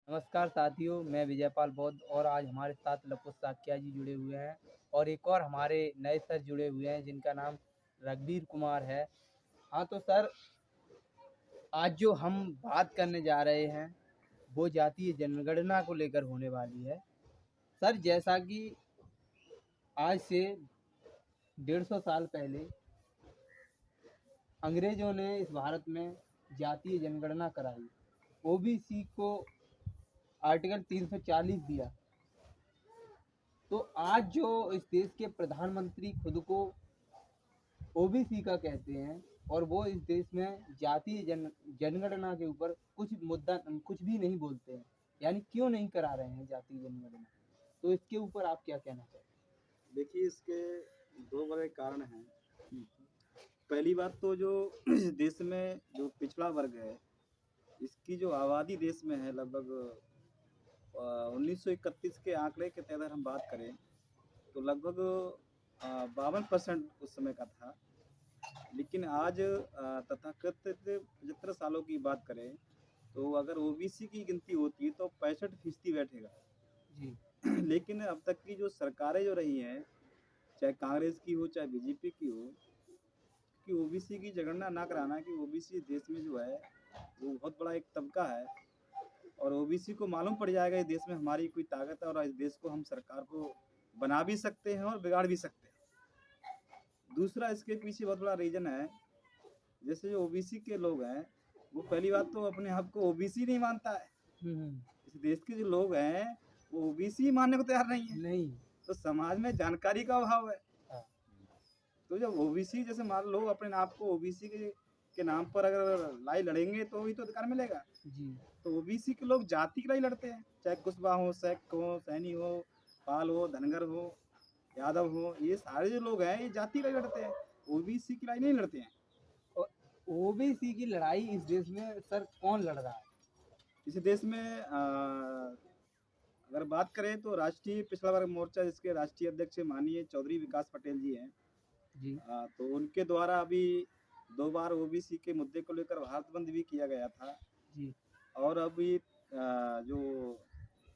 नमस्कार साथियों, मैं विजयपाल बौद्ध और आज हमारे साथ लपुत साक्या जी जुड़े हुए हैं और एक और हमारे नए सर जुड़े हुए हैं जिनका नाम रघुवीर कुमार है। हाँ तो सर, आज जो हम बात करने जा रहे हैं वो जातीय जनगणना को लेकर होने वाली है। सर, जैसा कि आज से 150 साल पहले अंग्रेजों ने इस भारत में जातीय जनगणना कराई, ओबीसी को आर्टिकल 340 दिया। तो आज जो इस देश के प्रधानमंत्री खुद को ओबीसी का कहते हैं और वो इस देश में जातीय जनगणना के ऊपर कुछ भी नहीं बोलते हैं, यानी क्यों नहीं करा रहे हैं जातीय जनगणना, तो इसके ऊपर आप क्या कहना चाहते हैं? देखिए, इसके दो बड़े कारण हैं। पहली बात तो जो इस देश में जो पिछड़ा वर्ग है, इसकी जो आबादी देश में है लगभग 1931 के आंकड़े के तहत हम बात करें तो लगभग 52% उस समय का था। लेकिन आज तथाकथित 75 सालों की बात करें तो अगर ओबीसी की गिनती होती है तो 65% बैठेगा जी। लेकिन अब तक की जो सरकारें जो रही हैं, चाहे कांग्रेस की हो चाहे बीजेपी की हो, कि ओबीसी की जनगणना ना कराना कि ओबीसी देश में जो है वो बहुत बड़ा एक तबका है और ओबीसी को मालूम पड़ जाएगा इस देश में हमारी कोई ताकत है और इस देश को हम सरकार को बना भी सकते हैं और बिगाड़ भी सकते हैं। दूसरा इसके पीछे बहुत बड़ा रीजन है, जैसे जो ओबीसी के लोग हैं वो पहली बात तो अपने आप को ओबीसी नहीं मानता है। इस देश के जो लोग हैं वो ओबीसी मानने को तैयार नहीं है। नहीं। तो समाज में जानकारी का अभाव है। हाँ। तो जब ओबीसी जैसे मान लो अपने आप को ओबीसी के नाम पर अगर लड़ाई लड़ेंगे तो ही तो अधिकार मिलेगा। जी। तो ओबीसी के लोग जाति की लड़ाई लड़ते हैं, चाहे कुशवाहा हो, शैक हो, सैनी हो, पाल हो, धनगर हो, यादव हो, ये सारे जो लोग हैं ये जाति की लड़ाई लड़ते हैं, ओबीसी की लड़ाई नहीं लड़ते हैं। और ओबीसी की लड़ाई इस देश में सर कौन लड़ रहा है? इस देश में अगर बात करें तो राष्ट्रीय पिछड़ा वर्ग मोर्चा, जिसके राष्ट्रीय अध्यक्ष माननीय चौधरी विकास पटेल जी हैं। जी। तो उनके द्वारा अभी 2 बार ओबीसी के मुद्दे को लेकर भारत बंद भी किया गया था। जी। और अभी जो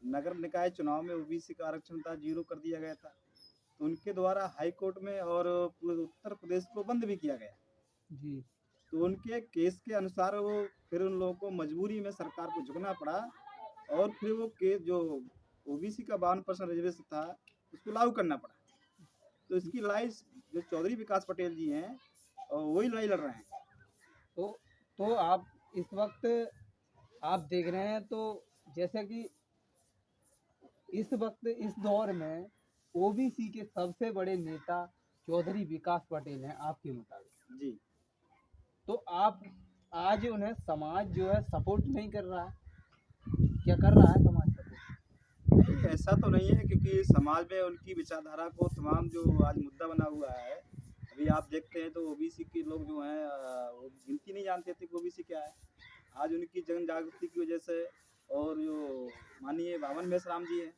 नगर निकाय चुनाव में ओबीसी का आरक्षण था 0 कर दिया गया था। तो उनके द्वारा हाई कोर्ट में और पूरे उत्तर प्रदेश को बंद भी किया गया। जी। तो उनके केस के अनुसार वो फिर उन लोगों को मजबूरी में सरकार को झुकना पड़ा और फिर वो केस जो ओबीसी का 52% रिजर्वेशन था उसको लागू करना पड़ा। तो इसकी लड़ाई जो चौधरी विकास पटेल जी हैं और वही लड़ाई लड़ रहे हैं। तो आप इस वक्त आप देख रहे हैं, तो जैसे कि इस वक्त इस दौर में ओबीसी के सबसे बड़े नेता चौधरी विकास पटेल हैं आपके मुताबिक। जी। तो आप आज उन्हें समाज जो है सपोर्ट नहीं कर रहा है, क्या कर रहा है समाज सपोर्ट? नहीं, ऐसा तो नहीं है, क्योंकि समाज में उनकी विचारधारा को तमाम जो आज मुद्दा बना हुआ है, अभी आप देखते हैं तो ओबीसी के लोग जो हैं वो गिनती नहीं जानते थे कि ओबीसी क्या है। आज उनकी जन जागृति की वजह से और जो माननीय बावन मेश्राम जी हैं,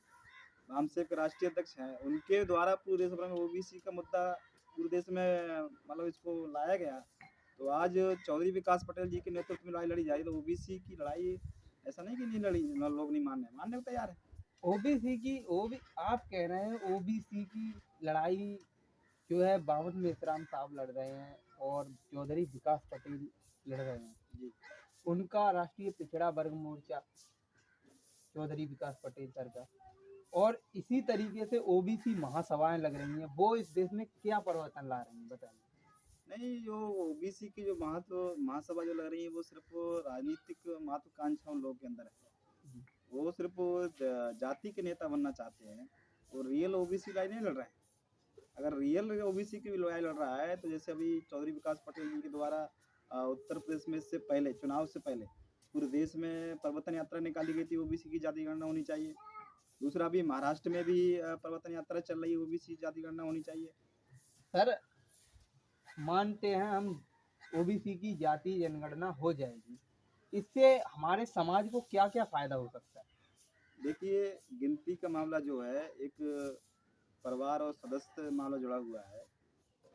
वामसेप के राष्ट्रीय अध्यक्ष हैं, उनके द्वारा पूरे देश भर में ओबीसी का मुद्दा पूरे देश में मतलब इसको लाया गया। तो आज चौधरी विकास पटेल जी के नेतृत्व में लड़ाई लड़ी जा रही है। तो ओबीसी की लड़ाई ऐसा नहीं कि नहीं लड़ी, लोग नहीं मानने को तैयार है। ओबीसी की ओबी आप कह रहे हैं ओबीसी की लड़ाई जो है बावन मेश्राम साहब लड़ रहे हैं और चौधरी विकास पटेल लड़ रहे हैं। जी। उनका राष्ट्रीय पिछड़ा वर्ग मोर्चा चौधरी विकास पटेल सर का, और इसी तरीके से ओबीसी महासभाएं लग रही हैं, वो इस देश में क्या परिवर्तन ला रही हैं बताइए? नहीं, जो ओबीसी की जो महासभा जो लग रही है वो सिर्फ राजनीतिक महत्वाकांक्षा उन लोगों के अंदर है। वो सिर्फ जाति के नेता बनना चाहते हैं, वो रियल ओबीसी लड़ाई नहीं लड़ रहे हैं। अगर रियल ओबीसी की लड़ाई लड़ रहा है तो जैसे अभी चौधरी विकास पटेल जी के द्वारा उत्तर प्रदेश में इससे पहले चुनाव से पहले पूरे देश में प्रवर्तन यात्रा निकाली गई थी, ओबीसी की जाति गणना होनी चाहिए। दूसरा भी महाराष्ट्र में भी प्रवर्तन यात्रा चल रही है, ओबीसी जाति गणना होनी चाहिए। सर, मानते हैं हम ओबीसी की जाति जनगणना हो जाएगी, इससे हमारे समाज को क्या क्या फायदा हो सकता है? देखिए, गिनती का मामला जो है एक परिवार और सदस्य मामला जुड़ा हुआ है,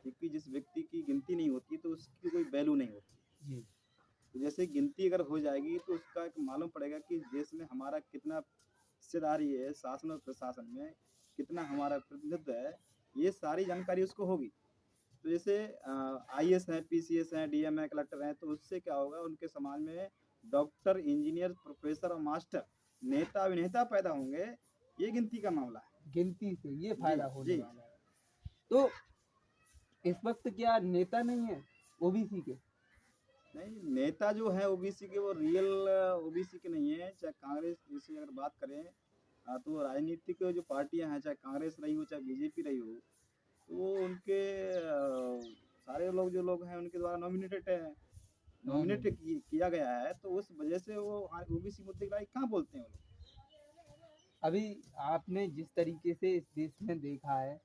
क्योंकि जिस व्यक्ति की गिनती नहीं होती तो उसकी कोई वैल्यू नहीं होती। जी। तो जैसे गिनती अगर हो जाएगी तो उसका एक मालूम पड़ेगा कि देश में हमारा कितना हिस्सेदारी है, शासन और प्रशासन में कितना हमारा प्रतिनिधित्व है, ये सारी जानकारी उसको होगी। तो जैसे आईएएस हैं, पीसीएस हैं, डीएम हैं, कलेक्टर हैं, तो उससे क्या होगा, उनके समाज में डॉक्टर, इंजीनियर, प्रोफेसर और मास्टर, नेता अभिनेता पैदा होंगे। ये गिनती का मामला है। गिनती से ये जी फायदा होने जी। वाला है। तो इस वक्त क्या नेता नहीं है ओबीसी के? नहीं, नेता जो है ओबीसी के वो रियल ओबीसी के नहीं है। चाहे कांग्रेस जैसे अगर बात करें, तो राजनीतिक जो पार्टियां हैं, चाहे कांग्रेस रही हो चाहे बीजेपी रही हो, तो वो उनके सारे लोग जो लोग हैं उनके द्वारा नॉमिनेटेड है, नॉमिनेट नॉमिनेटेड। किया गया है। तो उस वजह से वो ओबीसी मुद्दे की लड़ाई कहाँ बोलते हैं वो लोग। अभी आपने जिस तरीके से इस देश में देखा है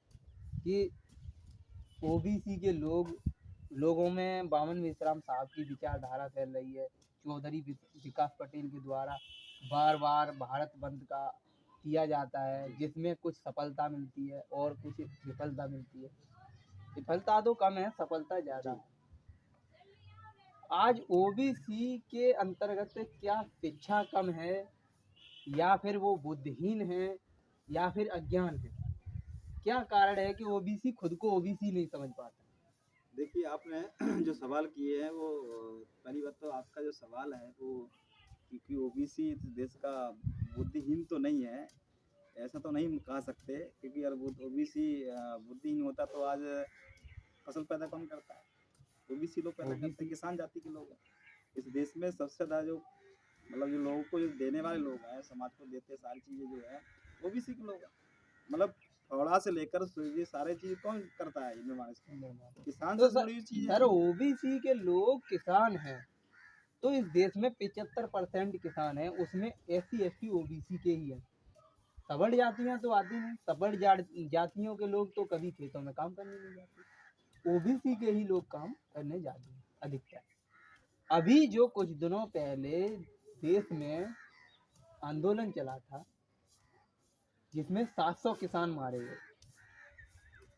कि ओबीसी के लोगों में बामन विश्राम साहब की विचारधारा फैल रही है, चौधरी विकास पटेल के द्वारा बार बार भारत बंद का किया जाता है, जिसमें कुछ सफलता मिलती है और कुछ विफलता मिलती है। विफलता तो कम है, सफलता ज़्यादा जी। है। आज ओबीसी के अंतर्गत क्या शिक्षा कम है, या फिर वो बुद्धिहीन है, या फिर अज्ञान है? क्या कारण है कि ओबीसी खुद को ओबीसी नहीं समझ पाता? देखिए, आपने जो सवाल किए हैं वो पहली बात तो आपका जो सवाल है वो, क्योंकि ओबीसी इस देश का बुद्धिहीन तो नहीं है, ऐसा तो नहीं कह सकते, क्योंकि अगर ओबीसी बुद्धिहीन होता तो आज फसल पैदा कौन करता है? ओबीसी लोग पैदा करते हैं, ओबीसी किसान जाति के लोग हैं। इस देश में सबसे ज़्यादा जो मतलब जो लोगों को जो देने वाले लोग हैं, समाज को देते हैं सारी चीज़ें जो है, ओबीसी के लोग हैं। मतलब थोड़ा से लेकर ये सारे चीज़ कौन करता है इनमें मानस किसान तो से जुड़ी हुई चीज़ें सर हैं। ओबीसी के लोग किसान हैं, तो इस देश में 75% किसान हैं, उसमें SC ST ओबीसी के ही हैं। सबड़ जातियां तो आती नहीं, जातियों के लोग तो कभी खेतों में काम करने नहीं जाते, ओबीसी के ही लोग काम करने जाते हैं अधिकतर। अभी जो कुछ दिनों पहले देश में आंदोलन चला था, जिसमें 700 किसान मारे गए,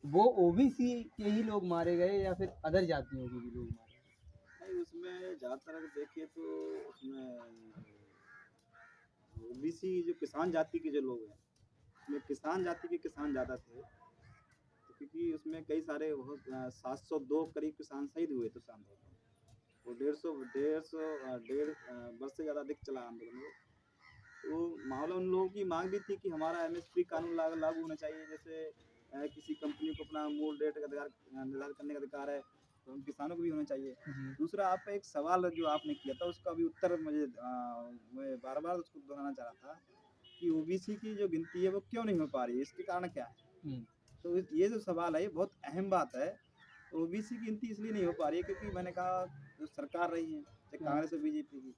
वो ओबीसी के ही लोग मारे गए या फिर अदर जातियों के भी लोग मारे गए? नहीं, उसमें ज़्यादातर अगर देखिए तो उसमें ओबीसी जो किसान जाति के जो लोग हैं, उसमें किसान जाति के किसान ज़्यादा थे। तो क्योंकि उसमें कई सारे बहुत 702 करीब किसान शहीद हुए थे उस आंदोलन में। वो 150 वर्ष से ज़्यादा अधिक चला आंदोलन वो। तो मामला उन लोगों की मांग भी थी कि हमारा एमएसपी कानून लागू होना चाहिए। जैसे किसी कंपनी को अपना मूल रेट का अधिकार निर्धारित करने का अधिकार है, तो हम किसानों को भी होना चाहिए। जी। दूसरा, आप एक सवाल जो आपने किया था उसका भी उत्तर मैं बार बार उसको दोहराना चाह रहा था कि ओबीसी की जो गिनती है वो क्यों नहीं हो पा रही है, इसके कारण क्या है। हम्म, तो ये जो सवाल है ये बहुत अहम बात है। ओबीसी की गिनती इसलिए नहीं हो पा रही है क्योंकि मैंने कहा जो सरकार रही है, चाहे हाँ, कांग्रेस और बीजेपी की,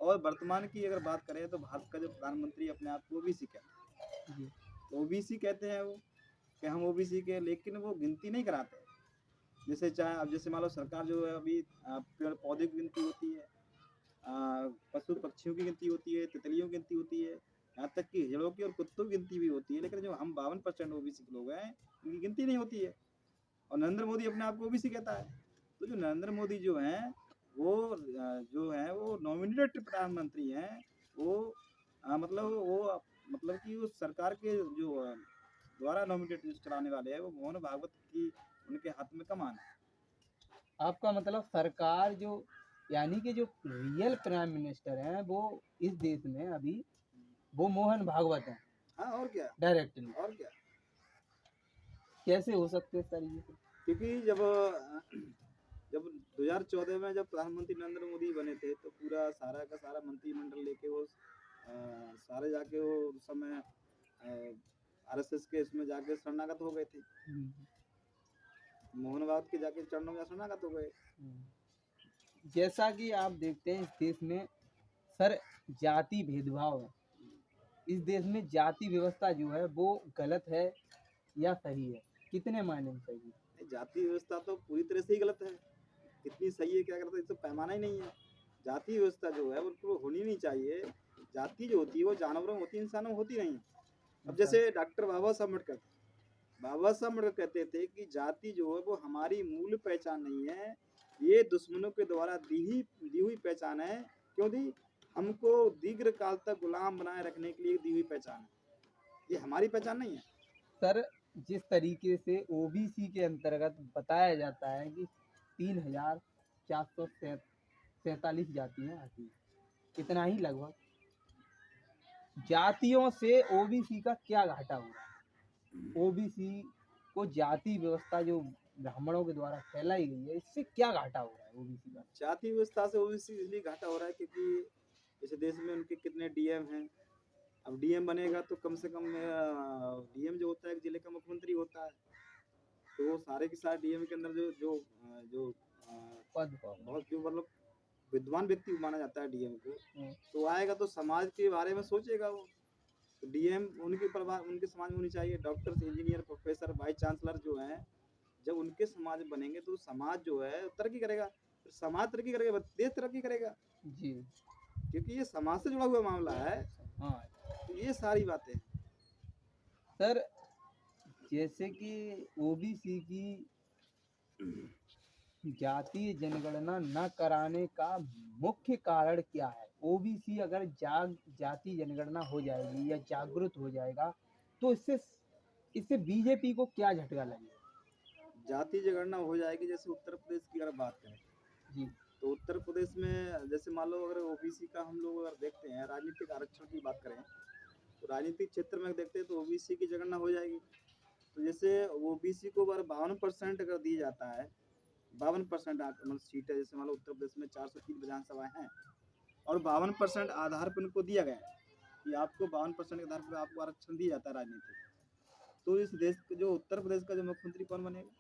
और वर्तमान की अगर बात करें तो भारत का जो प्रधानमंत्री अपने आप को ओबीसी कहते जी, हैं, ओबीसी कहते हैं वो कि हम ओबीसी के, लेकिन वो गिनती नहीं कराते। जैसे चाहे अब जैसे मान लो सरकार जो है अभी पेड़ पौधे की गिनती होती है, पशु पक्षियों की गिनती होती है, तितलियों की गिनती होती है, यहाँ तक कि हिजड़ों की और कुत्तों की गिनती भी होती है, लेकिन जो हम 52% ओबीसी के लोग हैं उनकी गिनती नहीं होती है। और नरेंद्र मोदी अपने आप को ओबीसी कहता है। तो जो नरेंद्र मोदी जो हैं वो जो हैं वो नॉमिनेटेड प्रधानमंत्री हैं। वो मतलब कि उस सरकार के जो द्वारा नॉमिनेटेड जो चलाने वाले हैं वो मोहन भागवत की उनके हाथ में कमान है। आपका मतलब सरकार जो, यानी कि जो रियल प्राइम मिनिस्टर हैं वो इस देश में अभी वो मोहन भागवत हैं हाँ, और क्या। डायरेक्टली? और क्या। कैसे हो सकते हैं सर ये? क्योंकि जब 2014 में जब प्रधानमंत्री नरेंद्र मोदी बने थे तो पूरा सारा का सारा मंत्रिमंडल लेके वो सारे जाके वो उस समय आरएसएस के इसमें जाके शरणागत हो गए थे। हम्म, मोहन भागवत के जाके चरणों में शरणागत हो गए। जैसा कि आप देखते हैं इस देश में सर जाति भेदभाव है, इस देश में जाति व्यवस्था जो है वो गलत है या सही है? कितने मायने में सही है? नहीं, जाति व्यवस्था तो पूरी तरह से ही गलत है। कितनी सही है क्या करता है, इसका पैमाना ही नहीं है। जाति व्यवस्था जो है वो होनी नहीं चाहिए। जाति जो होती है वो जानवरों में होती है, इंसानों में होती नहीं। अब जैसे डॉक्टर बाबा साहब अम्बेडकर कहते थे कि जाति जो है वो हमारी मूल पहचान नहीं है, ये दुश्मनों के द्वारा दी हुई पहचान है। क्यों दी? हमको दीर्घ काल तक गुलाम बनाए रखने के लिए दी हुई पहचान है। ये हमारी पहचान नहीं है। सर, जिस तरीके से ओबीसी के अंतर्गत बताया जाता है कि 3,447 जातियां आती हैं, इतना ही लगभग जातियों से ओबीसी का क्या घाटा हो रहा है? ओबीसी को जाति व्यवस्था जो ब्राह्मणों के द्वारा फैलाई गई है, इससे क्या घाटा हो रहा है ओबीसी का? जाति व्यवस्था से ओबीसी इसलिए घाटा हो रहा है क्योंकि जैसे देश में उनके कितने डीएम हैं। अब डीएम बनेगा तो कम से कम डीएम जो होता है एक जिले का मुख्यमंत्री होता है। तो वो सारे के सारे डीएम के अंदर जो जो जो पद पर बहुत जो मतलब विद्वान व्यक्ति माना जाता है डीएम को, हम्म, तो आएगा तो समाज के बारे में सोचेगा वो। तो डीएम उनके परिवार उनके समाज में होनी चाहिए। Doctor, engineer, professor, vice chancellor जो हैं, जब उनके समाज में बनेंगे तो समाज जो है तरक्की करेगा। फिर समाज तरक्की करेगा, देश तरक्की करेगा, जी। क्योंकि ये समाज से जुड़ा हुआ मामला है। हाँ तो ये सारी बातें हैं। सर, जैसे कि ओबीसी की जातीय जनगणना न कराने का मुख्य कारण क्या है? ओबीसी अगर जाति जनगणना हो जाएगी या जागृत हो जाएगा, तो इससे बीजेपी को क्या झटका लगेगा? जाति जनगणना हो जाएगी। जैसे उत्तर प्रदेश की अगर बात करें जी। तो उत्तर प्रदेश में जैसे मान लो अगर ओबीसी का हम लोग अगर देखते हैं, राजनीतिक आरक्षण की बात करें तो राजनीतिक क्षेत्र में देखते हैं तो ओबीसी की जनगणना हो जाएगी। तो जैसे ओबीसी को अगर 52% अगर दिया जाता है, 52% मतलब सीट है, जैसे मान लो उत्तर प्रदेश में 403 विधानसभाएं हैं और 52% आधार पर उनको दिया गया है कि आपको 52% के आधार पर आपको आरक्षण दिया जाता है राजनीतिक। तो इस देश के जो उत्तर प्रदेश का जो मुख्यमंत्री कौन बनेगा?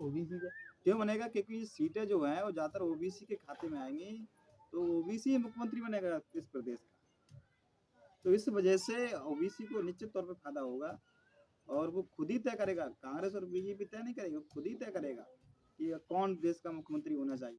ओबीसी का। क्यों बनेगा? क्योंकि सीटें जो हैं वो ज़्यादातर ओबीसी के खाते में आएंगी। तो ओबीसी मुख्यमंत्री बनेगा इस प्रदेश का। तो इस वजह से ओबीसी को निश्चित तौर पे फायदा होगा और वो खुद ही तय करेगा। कांग्रेस और बीजेपी तय नहीं करेगी, वो खुद ही तय करेगा कि कौन देश का मुख्यमंत्री होना चाहिए।